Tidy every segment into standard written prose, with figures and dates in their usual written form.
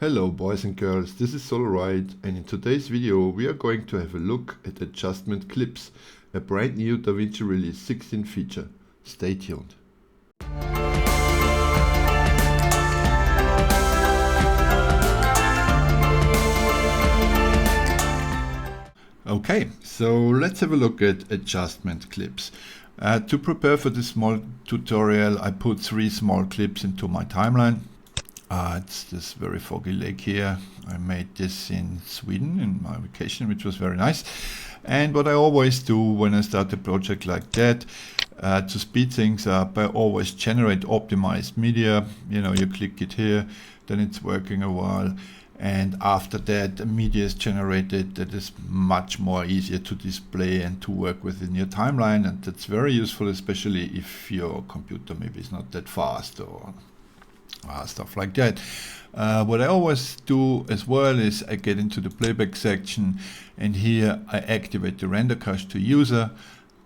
Hello boys and girls, this is Solarite, and in today's video we are going to have a look at adjustment clips, a brand new Davinci Release 16 feature. Stay tuned. Okay, so let's have a look at adjustment clips. To prepare for this small tutorial, I put 3 small clips into my timeline. It's this very foggy lake here. I made this in Sweden in my vacation, which was very nice. And what I always do when I start a project like that, to speed things up, I always generate optimized media. You know, you click it here, then it's working a while. And after that, the media is generated that is much more easier to display and to work within your timeline. And that's very useful, especially if your computer maybe is not that fast or stuff like that. What I always do as well is I get into the playback section, and here I activate the render cache to user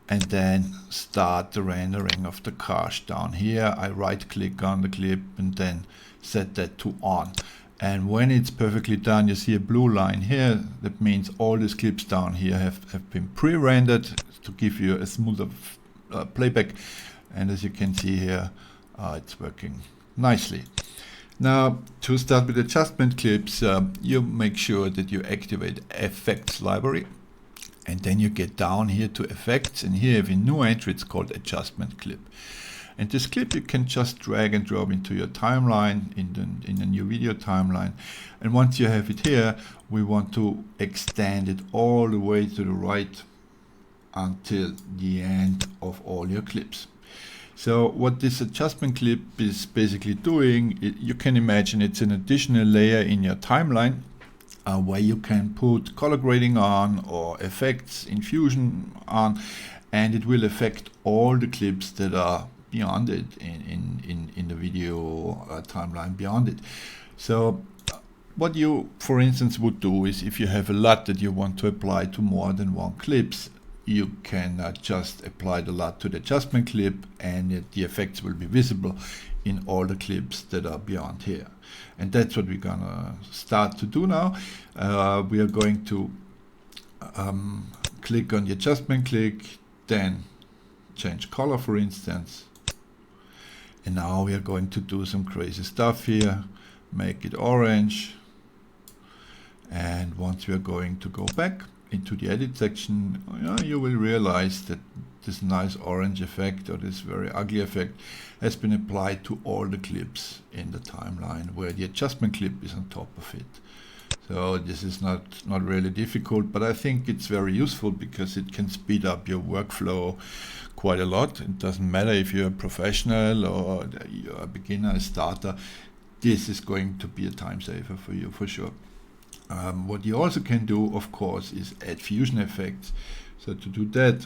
and then start the rendering of the cache. Down here I right click on the clip and then set that to on. And when it's perfectly done, you see a blue line here. That means all these clips down here have been pre-rendered to give you a smoother playback. And as you can see here, it's working nicely. Now, to start with adjustment clips, you make sure that you activate effects library, and then you get down here to effects, and here you have a new entry. It's called adjustment clip, and this clip you can just drag and drop into your timeline in the new video timeline. And once you have it here, we want to extend it all the way to the right until the end of all your clips. So what this adjustment clip is basically doing, you can imagine it's an additional layer in your timeline where you can put color grading on or effects infusion on, and it will affect all the clips that are beyond it in the video timeline beyond it. So what you, for instance, would do is if you have a LUT that you want to apply to more than one clips, you can just apply the LUT to the adjustment clip, and the effects will be visible in all the clips that are beyond here. And that's what we're gonna start to do now. We are going to click on the adjustment click, then change color, for instance. And now we are going to do some crazy stuff here, make it orange. And once we are going to go back into the edit section, you will realize that this nice orange effect, or this very ugly effect, has been applied to all the clips in the timeline where the adjustment clip is on top of it. So this is not really difficult, but I think it's very useful because it can speed up your workflow quite a lot. It doesn't matter if you're a professional or you're a beginner, a starter. This is going to be a time saver for you for sure. What you also can do, of course, is add fusion effects. So to do that,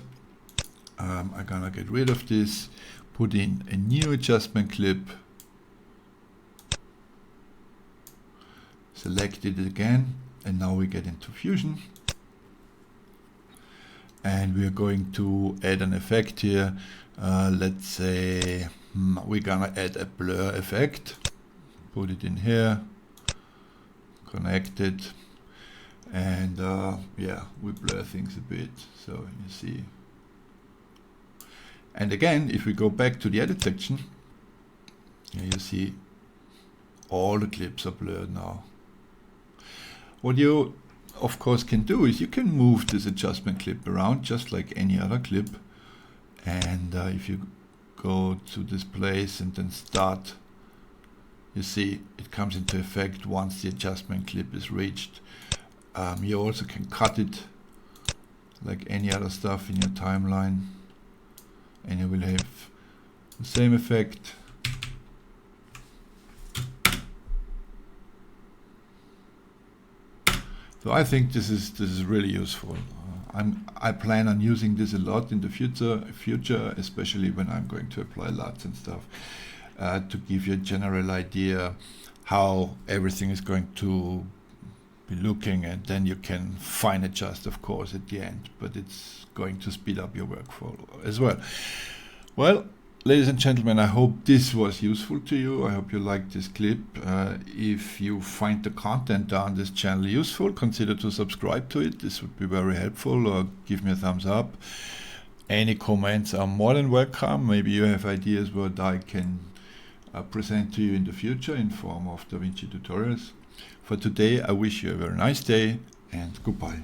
I'm gonna get rid of this, put in a new adjustment clip, select it again, and now we get into fusion. And we are going to add an effect here. Let's say we're gonna add a blur effect, put it in here, connect it, and yeah, we blur things a bit, so you see. And again, if we go back to the edit section, you see all the clips are blurred now. What you of course can do is you can move this adjustment clip around just like any other clip, and if you go to this place and then start, you see it comes into effect once the adjustment clip is reached. You also can cut it like any other stuff in your timeline, and you will have the same effect. So I think this is really useful. I plan on using this a lot in the future, especially when I'm going to apply LUTs and stuff, to give you a general idea how everything is going to be looking, and then you can fine adjust, of course, at the end, but it's going to speed up your workflow as well. Well, ladies and gentlemen, I hope this was useful to you. I hope you liked this clip. If you find the content on this channel useful, consider to subscribe to it. This would be very helpful, or give me a thumbs up. Any comments are more than welcome. Maybe you have ideas what I can present to you in the future in form of Davinci tutorials. For today, I wish you a very nice day and goodbye.